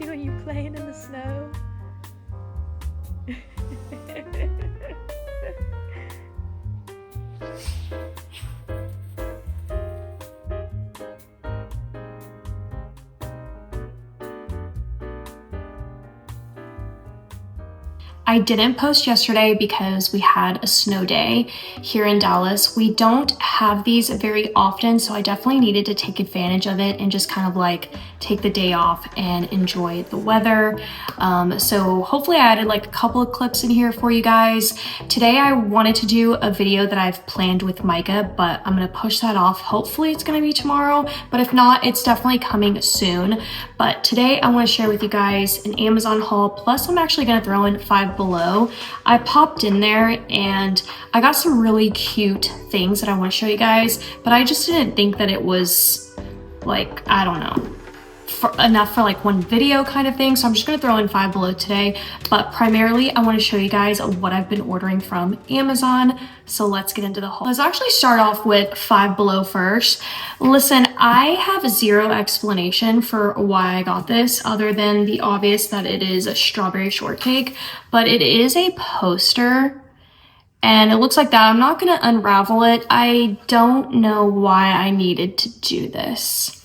Are you playing in the snow? I didn't post yesterday because we had a snow day here in Dallas. We don't have these very often, so I definitely needed to take advantage of it and just kind of like take the day off and enjoy the weather. So hopefully I added like a couple of clips in here for you guys. Today I wanted to do a video that I've planned with Micah, but I'm gonna push that off. Hopefully it's gonna be tomorrow, but if not, it's definitely coming soon. But today I wanna share with you guys an Amazon haul, plus I'm actually gonna throw in Five Below. I popped in there and I got some really cute things that I want to show you guys, but I just didn't think that it was like, I don't know, enough for like one video kind of thing. So I'm just gonna throw in Five Below today, but primarily I want to show you guys what I've been ordering from Amazon. So let's get into the haul. Let's actually start off with Five Below first. Listen, I have zero explanation for why I got this other than the obvious that it is a strawberry shortcake, but it is a poster and it looks like that. I'm not gonna unravel it. I don't know why I needed to do this.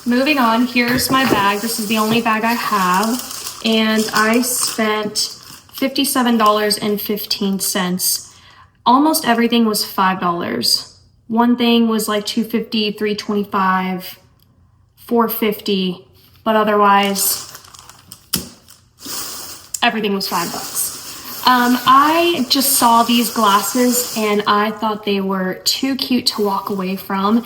Moving on, here's my bag. This is the only bag I have, and I spent $57.15. Almost everything was $5. One thing was like $2.50, $3.25, $4.50, but otherwise everything was $5. I just saw these glasses and I thought they were too cute to walk away from.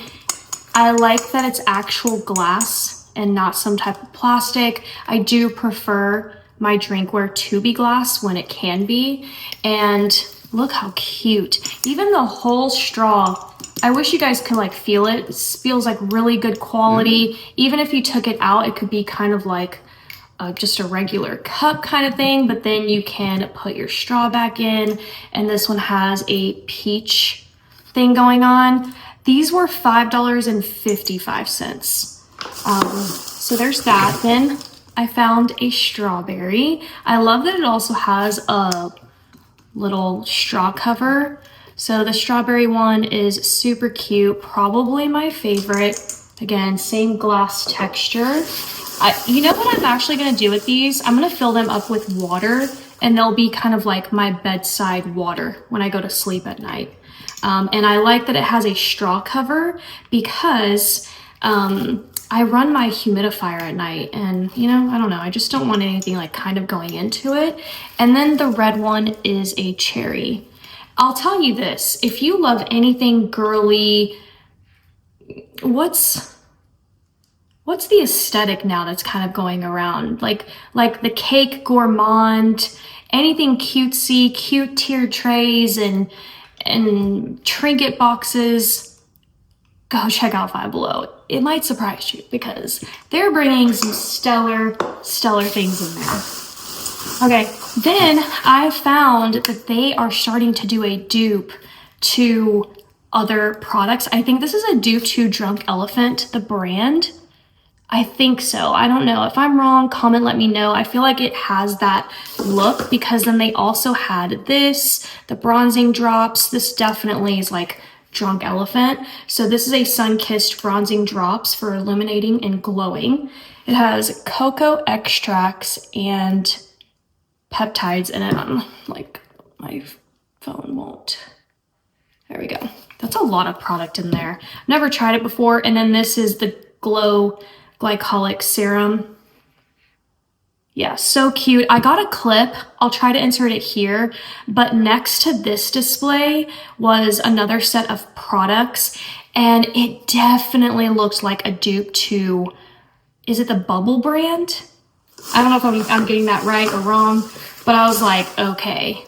I like that it's actual glass and not some type of plastic. I do prefer my drinkware to be glass when it can be. And look how cute. Even the whole straw, I wish you guys could like feel it. It feels like really good quality. Even if you took it out, it could be kind of like just a regular cup kind of thing, but then you can put your straw back in. And this one has a peach thing going on. These were $5.55. So there's that. Then I found a strawberry. I love that it also has a little straw cover. So the strawberry one is super cute, probably my favorite. Again, same glass texture. You know what I'm actually gonna do with these? I'm gonna fill them up with water and they'll be kind of like my bedside water when I go to sleep at night. And I like that it has a straw cover because I run my humidifier at night and, you know, I don't know, I just don't want anything like kind of going into it. And then the red one is a cherry. I'll tell you this, if you love anything girly, what's the aesthetic now that's kind of going around? Like the cake gourmand, anything cutesy, cute tiered trays and trinket boxes, go check out Five Below. It might surprise you because they're bringing some stellar things in there. Okay, then I found that they are starting to do a dupe to other products. I think this is a dupe to Drunk Elephant, the brand. I think so. I don't know. If I'm wrong, comment, let me know. I feel like it has that look because then they also had this, the bronzing drops. This definitely is like Drunk Elephant. So this is a sun-kissed bronzing drops for illuminating and glowing. It has cocoa extracts and peptides in it. Like my phone won't. There we go. That's a lot of product in there. I've never tried it before. And then this is the Glow Glycolic Serum. Yeah, so cute. I got a clip. I'll try to insert it here. But next to this display was another set of products. And it definitely looked like a dupe to, is it the Bubble brand? I don't know if I'm getting that right or wrong. But I was like, okay.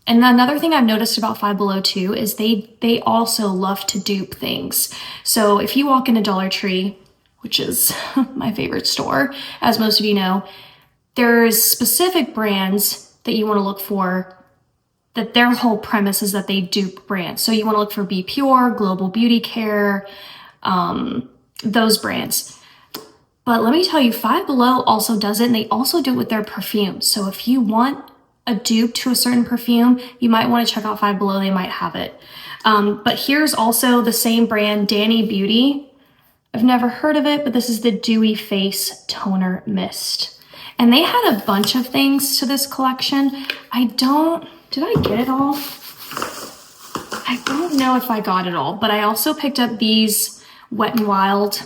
And another thing I've noticed about Five Below too is they also love to dupe things. So if you walk into Dollar Tree, which is my favorite store, as most of you know, there's specific brands that you want to look for that their whole premise is that they dupe brands. So you want to look for Be Pure, Global Beauty Care, those brands. But let me tell you, Five Below also does it, and they also do it with their perfumes. So if you want a dupe to a certain perfume, you might want to check out Five Below. They might have it. But here's also the same brand, Danny Beauty. I've never heard of it, but this is the Dewy Face Toner Mist. And they had a bunch of things to this collection. Did I get it all? I don't know if I got it all, but I also picked up these Wet n Wild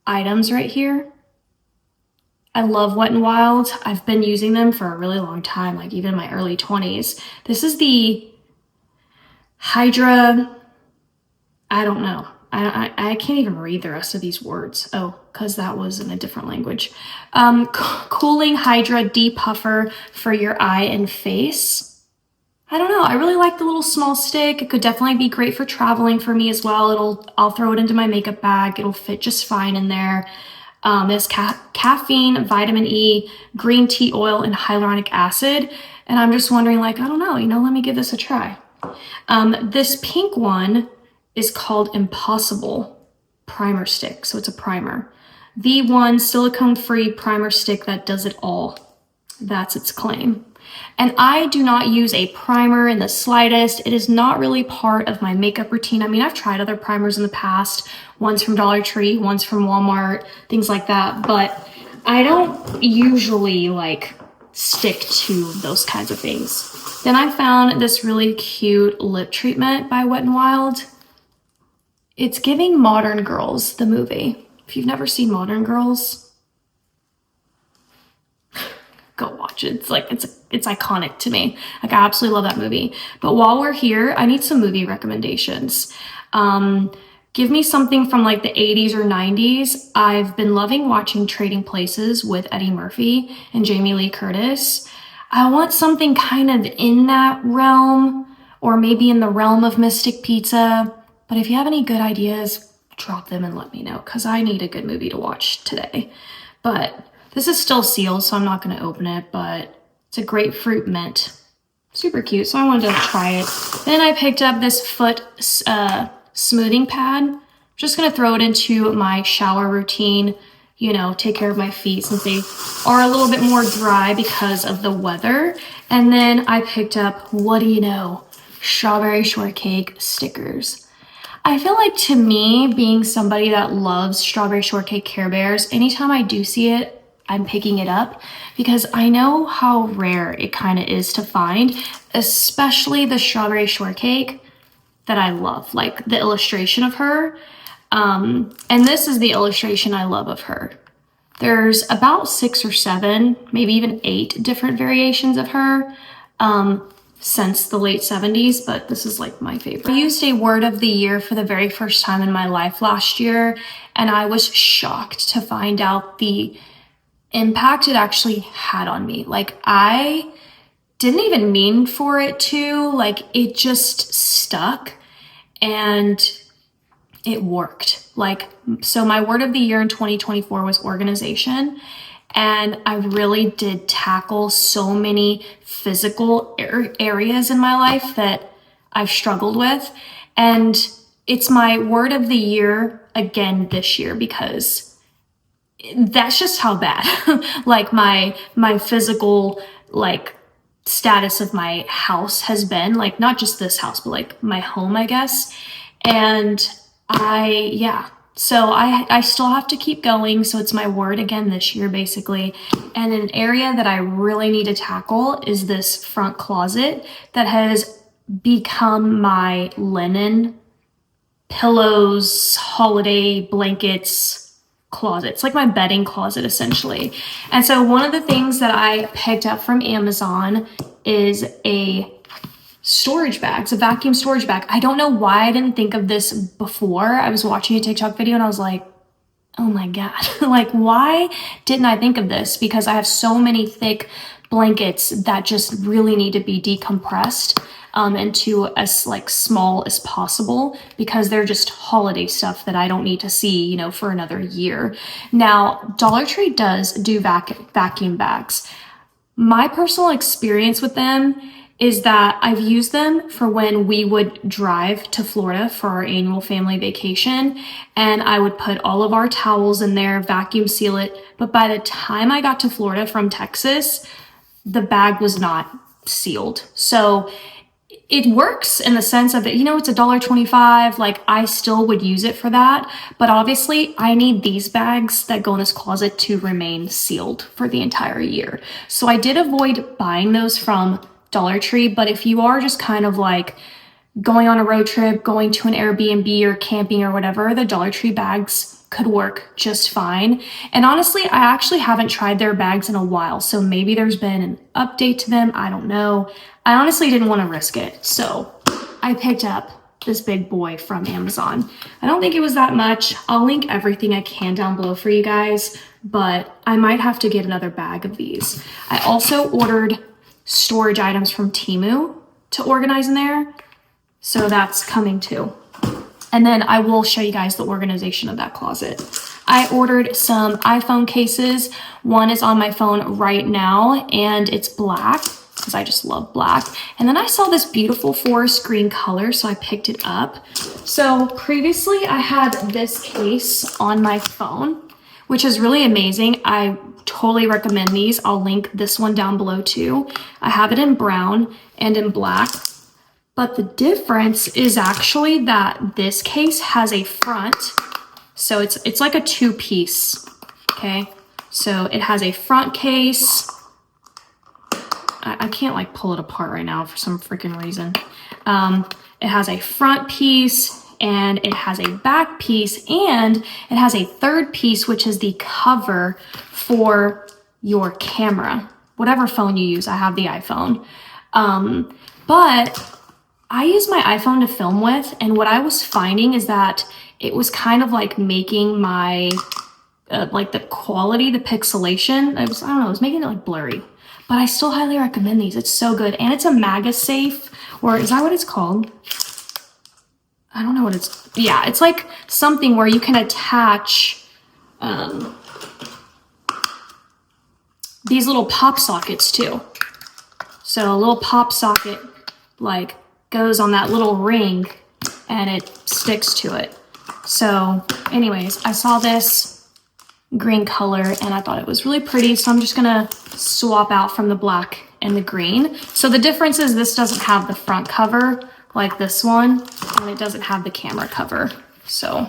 items right here. I love Wet n Wild. I've been using them for a really long time, like even in my early 20s. This is the Hydra, I don't know. I can't even read the rest of these words. Oh, because that was in a different language. Cooling Hydra Depuffer for your eye and face. I don't know. I really like the little small stick. It could definitely be great for traveling for me as well. I'll throw it into my makeup bag. It'll fit just fine in there. There's caffeine, vitamin E, green tea oil, and hyaluronic acid. And I'm just wondering, like, I don't know, let me give this a try. This pink one is called Impossible Primer Stick. So it's a primer. V1 silicone-free primer stick that does it all. That's its claim. And I do not use a primer in the slightest. It is not really part of my makeup routine. I mean, I've tried other primers in the past, ones from Dollar Tree, ones from Walmart, things like that, but I don't usually like stick to those kinds of things. Then I found this really cute lip treatment by Wet n Wild. It's giving Modern Girls, the movie. If you've never seen Modern Girls, go watch it. It's iconic to me. Like, I absolutely love that movie. But while we're here, I need some movie recommendations. Give me something from like the 80s or 90s. I've been loving watching Trading Places with Eddie Murphy and Jamie Lee Curtis. I want something kind of in that realm, or maybe in the realm of Mystic Pizza. But if you have any good ideas, drop them and let me know, because I need a good movie to watch today. But this is still sealed, so I'm not going to open it, but it's a grapefruit mint. Super cute, so I wanted to try it. Then I picked up this foot smoothing pad. I'm just going to throw it into my shower routine, take care of my feet since they are a little bit more dry because of the weather. And then I picked up, what do you know, strawberry shortcake stickers. I feel like, to me, being somebody that loves strawberry shortcake Care Bears, anytime I do see it, I'm picking it up because I know how rare it kind of is to find, especially the strawberry shortcake that I love, like the illustration of her. And this is the illustration I love of her. There's about 6 or 7, maybe even 8 different variations of her. Since the late 70s, but this is like my favorite. I used a word of the year for the very first time in my life last year, and I was shocked to find out the impact it actually had on me. Like, I didn't even mean for it to, like, it just stuck and it worked. Like, so my word of the year in 2024 was organization. And I really did tackle so many physical areas in my life that I've struggled with. And it's my word of the year again this year because that's just how bad like my physical like status of my house has been, like not just this house, but like my home, I guess. And so I still have to keep going. So it's my word again this year, basically. And an area that I really need to tackle is this front closet that has become my linen, pillows, holiday blankets closet. It's like my bedding closet, essentially. And so one of the things that I picked up from Amazon is a storage bag. It's a vacuum storage bag. I don't know why I didn't think of this before. I was watching a TikTok video and I was like, oh my God, like, why didn't I think of this? Because I have so many thick blankets that just really need to be decompressed into as like small as possible because they're just holiday stuff that I don't need to see, for another year. Now, Dollar Tree does do vacuum bags. My personal experience with them is that I've used them for when we would drive to Florida for our annual family vacation, and I would put all of our towels in there, vacuum seal it. But by the time I got to Florida from Texas, the bag was not sealed. So it works in the sense of it, you know, it's $1.25. Like, I still would use it for that. But obviously I need these bags that go in this closet to remain sealed for the entire year. So I did avoid buying those from Dollar Tree. But if you are just kind of like going on a road trip, going to an Airbnb or camping or whatever, the Dollar Tree bags could work just fine. And honestly, I actually haven't tried their bags in a while, so maybe there's been an update to them. I don't know. I honestly didn't want to risk it, so I picked up this big boy from Amazon. I don't think it was that much. I'll link everything I can down below for you guys, but I might have to get another bag of these. I also ordered storage items from Temu to organize in there, so that's coming too. And then I will show you guys the organization of that closet. I ordered some iPhone cases. One is on my phone right now, and it's black because I just love black. And then I saw this beautiful forest green color, so I picked it up. So previously I had this case on my phone, which is really amazing. I totally recommend these. I'll link this one down below too. I have it in brown and in black. But the difference is actually that this case has a front. So it's like a two-piece, okay? So it has a front case. I can't like pull it apart right now for some freaking reason. It has a front piece and it has a back piece, and it has a third piece, which is the cover for your camera. Whatever phone you use, I have the iPhone. But I use my iPhone to film with, and what I was finding is that it was kind of like making my, like the quality, the pixelation, I don't know, it was making it like blurry. But I still highly recommend these. It's so good. And it's a MagSafe, or is that what it's called? I don't know what it's, yeah, it's like something where you can attach these little pop sockets too. So a little pop socket, like, goes on that little ring and it sticks to it. So anyways, I saw this green color and I thought it was really pretty, so I'm just gonna swap out from the black and the green. So the difference is this doesn't have the front cover like this one, and it doesn't have the camera cover. So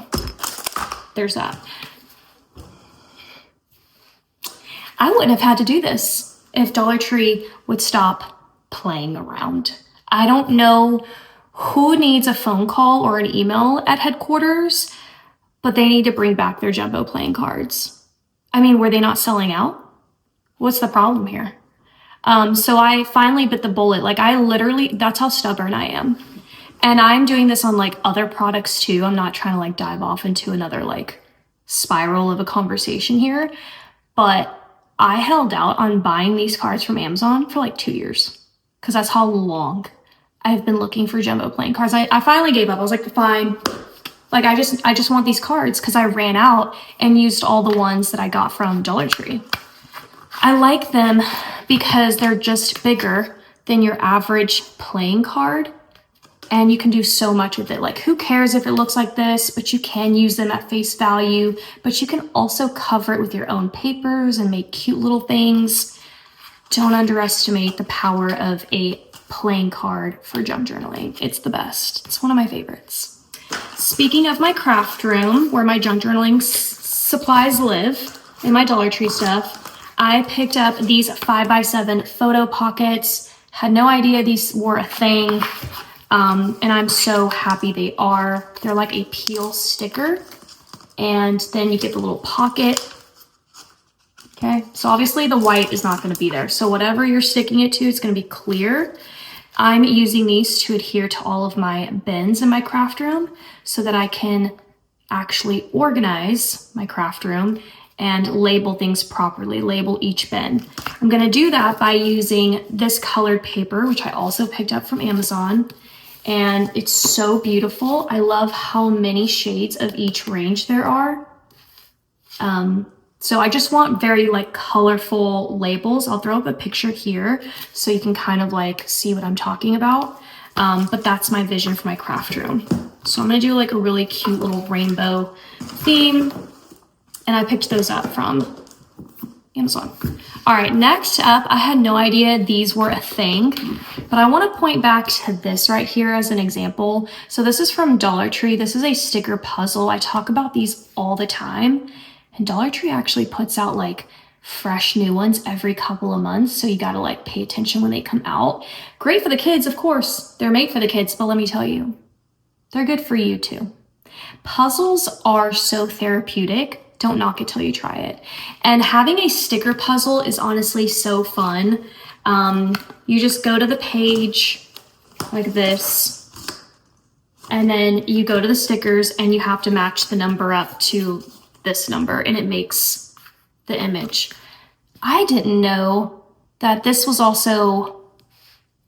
there's that. I wouldn't have had to do this if Dollar Tree would stop playing around. I don't know who needs a phone call or an email at headquarters, but they need to bring back their jumbo playing cards. I mean, were they not selling out? What's the problem here? So I finally bit the bullet. Like, I literally, that's how stubborn I am. And I'm doing this on like other products too. I'm not trying to like dive off into another like spiral of a conversation here, but I held out on buying these cards from Amazon for like 2 years because that's how long I've been looking for jumbo playing cards. I finally gave up. I was like, fine. Like, I just want these cards because I ran out and used all the ones that I got from Dollar Tree. I like them because they're just bigger than your average playing card, and you can do so much with it. Like, who cares if it looks like this, but you can use them at face value, but you can also cover it with your own papers and make cute little things. Don't underestimate the power of a playing card for junk journaling. It's the best. It's one of my favorites. Speaking of my craft room, where my junk journaling supplies live, and my Dollar Tree stuff, I picked up these 5x7 photo pockets. Had no idea these were a thing, and I'm so happy they are. They're like a peel sticker, and then you get the little pocket. Okay, so obviously the white is not going to be there, so whatever you're sticking it to, it's going to be clear. I'm using these to adhere to all of my bins in my craft room so that I can actually organize my craft room and label things properly, label each bin. I'm gonna do that by using this colored paper, which I also picked up from Amazon, and it's so beautiful. I love how many shades of each range there are. So I just want very like colorful labels. I'll throw up a picture here so you can kind of like see what I'm talking about. But that's my vision for my craft room. So I'm gonna do like a really cute little rainbow theme. And I picked those up from Amazon. All right, next up, I had no idea these were a thing, but I want to point back to this right here as an example. So this is from Dollar Tree. This is a sticker puzzle. I talk about these all the time, and Dollar Tree actually puts out like fresh new ones every couple of months, so you got to like pay attention when they come out. Great for the kids, of course. They're made for the kids, but let me tell you, they're good for you too. Puzzles are so therapeutic. Don't knock it till you try it. And having a sticker puzzle is honestly so fun. You just go to the page like this, and then you go to the stickers and you have to match the number up to this number, and it makes the image. I didn't know that this was also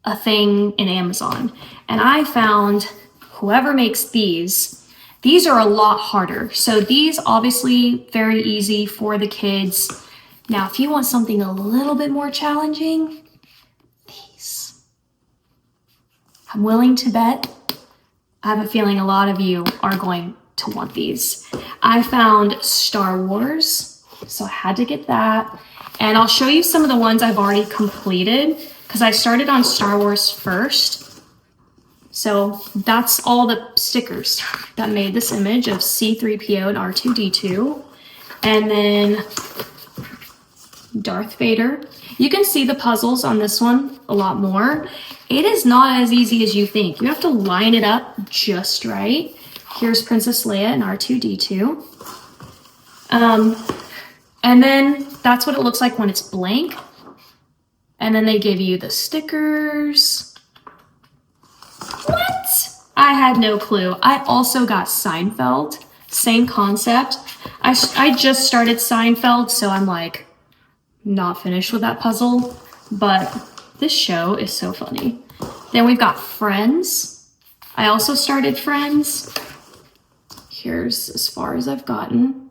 a thing in Amazon. And I found whoever makes these are a lot harder. So these obviously very easy for the kids. Now, if you want something a little bit more challenging, these. I'm willing to bet, I have a feeling a lot of you are going to want these. I found Star Wars, so I had to get that. And I'll show you some of the ones I've already completed because I started on Star Wars first. So that's all the stickers that made this image of C-3PO and R2-D2. And then Darth Vader. You can see the puzzles on this one a lot more. It is not as easy as you think. You have to line it up just right. Here's Princess Leia and R2-D2. And then that's what it looks like when it's blank. And then they give you the stickers. What? I had no clue. I also got Seinfeld, same concept. I just started Seinfeld, so I'm like not finished with that puzzle, but this show is so funny. Then we've got Friends. I also started Friends. Here's as far as I've gotten.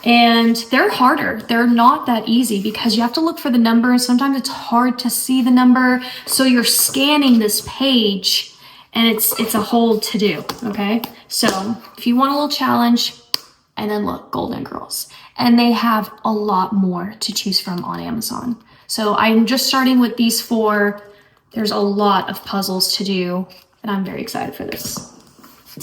And they're harder. They're not that easy because you have to look for the number, and sometimes it's hard to see the number. So you're scanning this page and it's a whole to-do, okay? So if you want a little challenge, and then look, Golden Girls. And they have a lot more to choose from on Amazon. So I'm just starting with these 4. There's a lot of puzzles to do, and I'm very excited for this.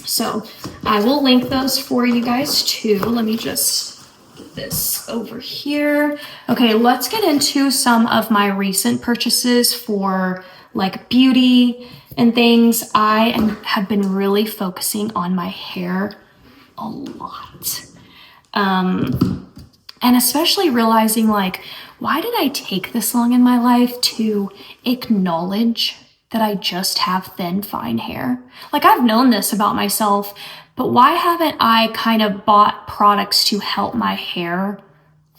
So I will link those for you guys too. Let me just put this over here. Okay, let's get into some of my recent purchases for like beauty and things. I have been really focusing on my hair a lot. And especially realizing like, why did I take this long in my life to acknowledge that I just have thin, fine hair? Like, I've known this about myself, but why haven't I kind of bought products to help my hair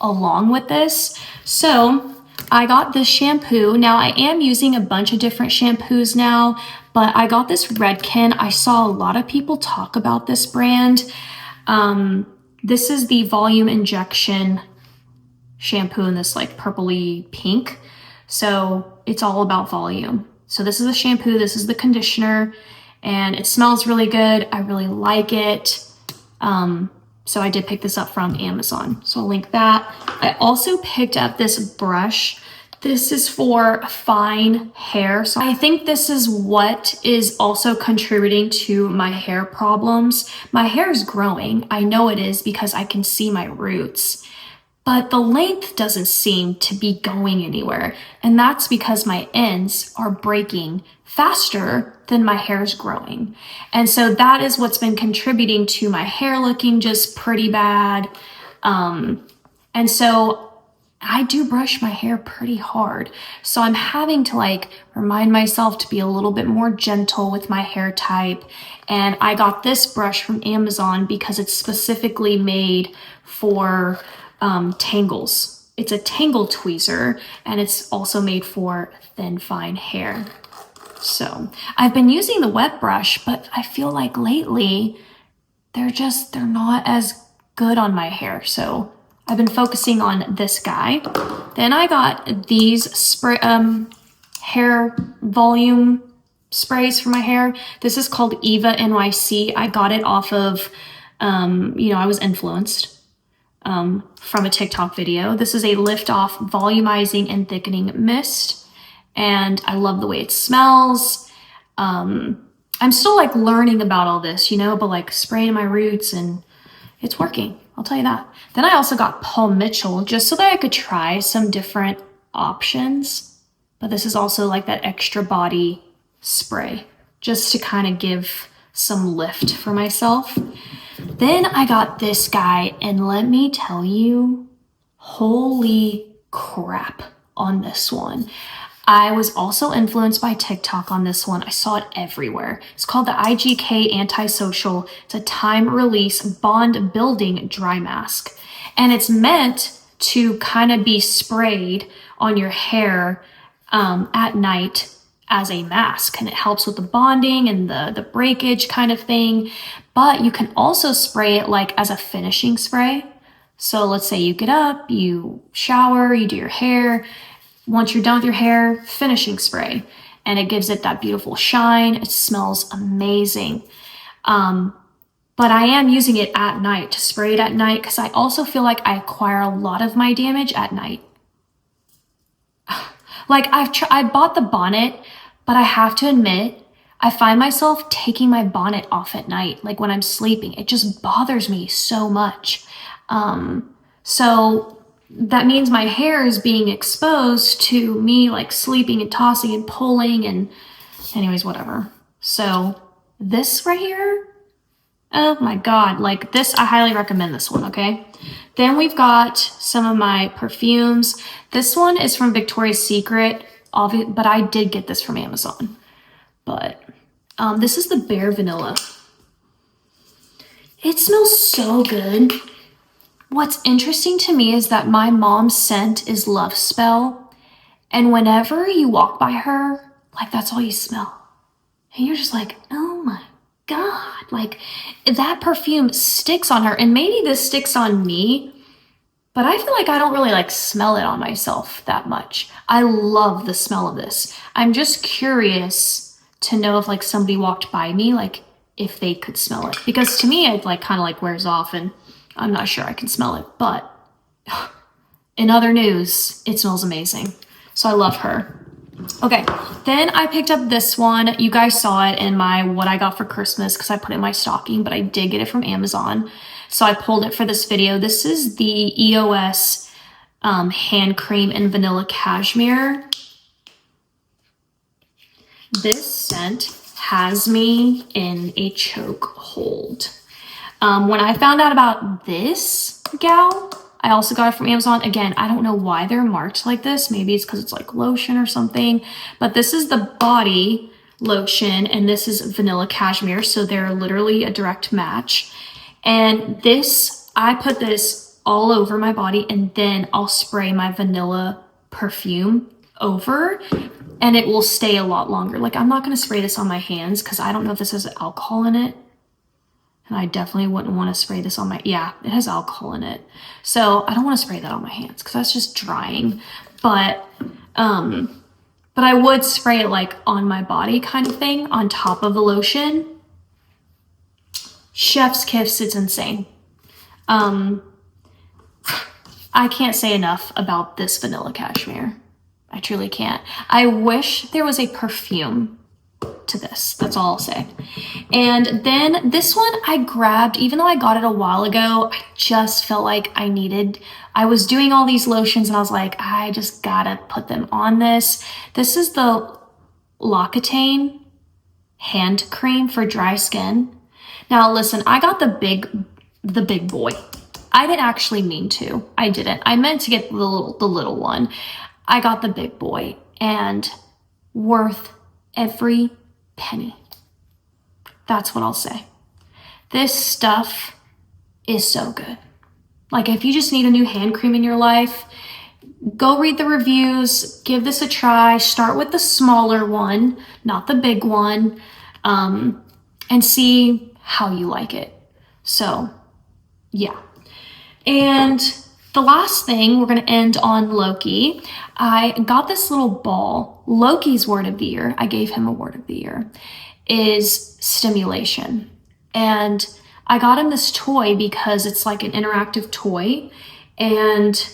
along with this? So I got this shampoo. Now I am using a bunch of different shampoos now, but I got this Redken. I saw a lot of people talk about this brand. This is the volume injection shampoo in this like purpley pink. So it's all about volume. So this is the shampoo, this is the conditioner, and it smells really good. I really like it. So I did pick this up from Amazon. So I'll link that. I also picked up this brush. This is for fine hair. So I think this is what is also contributing to my hair problems. My hair is growing. I know it is because I can see my roots. But the length doesn't seem to be going anywhere. And that's because my ends are breaking faster than my hair is growing. And so that is what's been contributing to my hair looking just pretty bad. And so I do brush my hair pretty hard. So I'm having to like remind myself to be a little bit more gentle with my hair type. And I got this brush from Amazon because it's specifically made for tangles. It's a tangle tweezer, and it's also made for thin, fine hair. So I've been using the wet brush, but I feel like lately they're not as good on my hair. So I've been focusing on this guy. Then I got these hair volume sprays for my hair. This is called Eva NYC. I got it off of, I was influenced from a TikTok video. This is a lift off volumizing and thickening mist. And I love the way it smells. I'm still like learning about all this, but like spraying my roots, and it's working. I'll tell you that. Then I also got Paul Mitchell just so that I could try some different options. But this is also like that extra body spray just to kind of give some lift for myself. Then I got this guy, and let me tell you, holy crap on this one. I was also influenced by TikTok on this one. I saw it everywhere. It's called the IGK Antisocial. It's a time release bond building dry mask. And it's meant to kind of be sprayed on your hair at night as a mask. And it helps with the bonding and the breakage kind of thing. But you can also spray it like as a finishing spray. So let's say you get up, you shower, you do your hair. Once you're done with your hair, finishing spray, and it gives it that beautiful shine. It smells amazing. But I am using it at night, to spray it at night, because I also feel like I acquire a lot of my damage at night. Like I bought the bonnet, but I have to admit, I find myself taking my bonnet off at night, like when I'm sleeping. It just bothers me so much. So that means my hair is being exposed to me like sleeping and tossing and pulling, and anyways, whatever. So this right here, oh my God, like this, I highly recommend this one, okay? Then we've got some of my perfumes. This one is from Victoria's Secret, but I did get this from Amazon. But this is the Bare Vanilla. It smells so good. What's interesting to me is that my mom's scent is Love Spell. And whenever you walk by her, like that's all you smell. And you're just like, oh my God. Like that perfume sticks on her. And maybe this sticks on me, but I feel like I don't really like smell it on myself that much. I love the smell of this. I'm just curious to know if like somebody walked by me, like if they could smell it. Because to me, it like kind of like wears off, and I'm not sure I can smell it, but in other news, it smells amazing. So I love her. Okay, then I picked up this one. You guys saw it in my what I got for Christmas because I put it in my stocking, but I did get it from Amazon. So I pulled it for this video. This is the EOS hand cream in vanilla cashmere. This scent has me in a choke hold. When I found out about this gal, I also got it from Amazon. Again, I don't know why they're marked like this. Maybe it's because it's like lotion or something. But this is the body lotion, and this is vanilla cashmere. So they're literally a direct match. And this, I put this all over my body, and then I'll spray my vanilla perfume over, and it will stay a lot longer. Like I'm not going to spray this on my hands because I don't know if this has alcohol in it. And I definitely wouldn't want to spray this on my, yeah, it has alcohol in it. So I don't want to spray that on my hands because that's just drying. But I would spray it like on my body kind of thing on top of the lotion. Chef's kiss, it's insane. I can't say enough about this vanilla cashmere. I truly can't. I wish there was a perfume to this. That's all I'll say. And then this one I grabbed, even though I got it a while ago, I just felt like I was doing all these lotions and I was like, I just gotta put them on this. This is the L'Occitane hand cream for dry skin. Now listen, I got the big boy. I didn't actually mean to. I didn't. I meant to get the little one. I got the big boy, and worth every penny. That's what I'll say. This stuff is so good. Like if you just need a new hand cream in your life, go read the reviews, give this a try. Start with the smaller one, not the big one, and see how you like it. So yeah. And the last thing, we're gonna end on Loki. I got this little ball. Loki's word of the year, I gave him a word of the year, is stimulation. And I got him this toy because it's like an interactive toy. And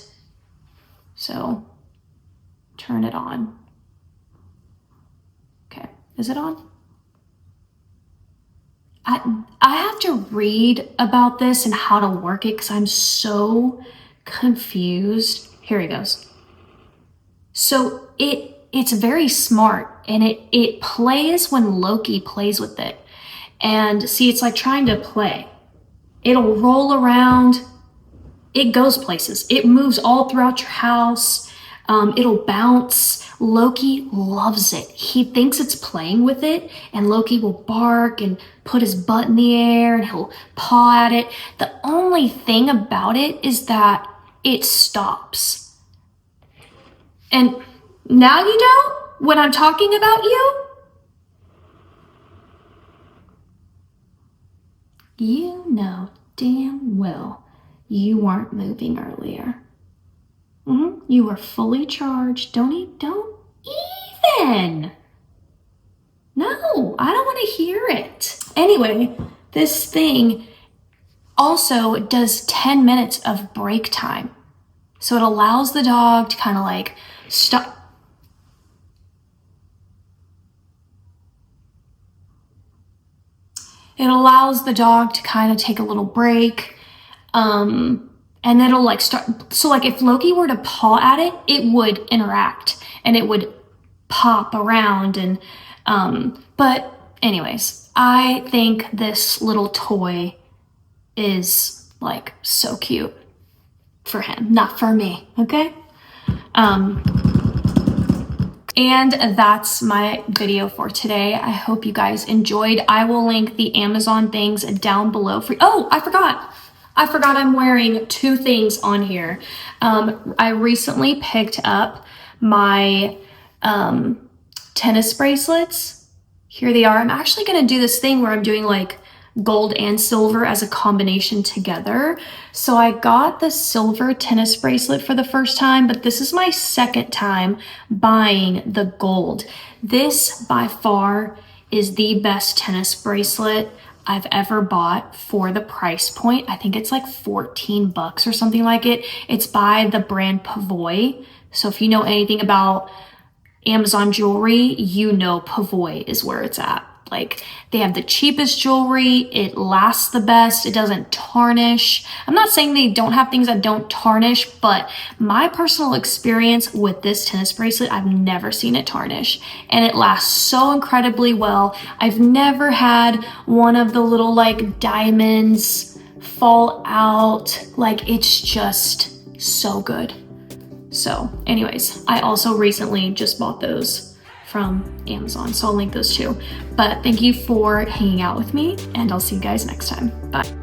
so, turn it on. Okay, is it on? I have to read about this and how to work it because I'm so confused. Here he goes. So it's very smart, and it plays when Loki plays with it. And see, it's like trying to play. It'll roll around. It goes places. It moves all throughout your house. It'll bounce. Loki loves it. He thinks it's playing with it, and Loki will bark and put his butt in the air and he'll paw at it. The only thing about it is that it stops. And now you know when I'm talking about you? You know damn well you weren't moving earlier. You were fully charged. Don't even. No, I don't want to hear it. Anyway, this thing also does 10 minutes of break time. So it allows the dog to kind of like stop. It allows the dog to kind of take a little break. And it'll like start, so like if Loki were to paw at it, it would interact and it would pop around and, but anyways, I think this little toy is like so cute for him, not for me, okay? And that's my video for today. I hope you guys enjoyed. I will link the Amazon things down below for you. Oh, I forgot I'm wearing two things on here. I recently picked up my tennis bracelets. Here they are. I'm actually gonna do this thing where I'm doing like gold and silver as a combination together. So I got the silver tennis bracelet for the first time, but this is my second time buying the gold. This by far is the best tennis bracelet I've ever bought for the price point. I think it's like 14 bucks or something like it. It's by the brand Pavoy. So if you know anything about Amazon jewelry, you know Pavoy is where it's at. Like, they have the cheapest jewelry, it lasts the best, it doesn't tarnish. I'm not saying they don't have things that don't tarnish, but my personal experience with this tennis bracelet, I've never seen it tarnish, and it lasts so incredibly well. I've never had one of the little like diamonds fall out. Like, it's just so good. So anyways, I also recently just bought those from Amazon, so I'll link those too. But thank you for hanging out with me, and I'll see you guys next time. Bye.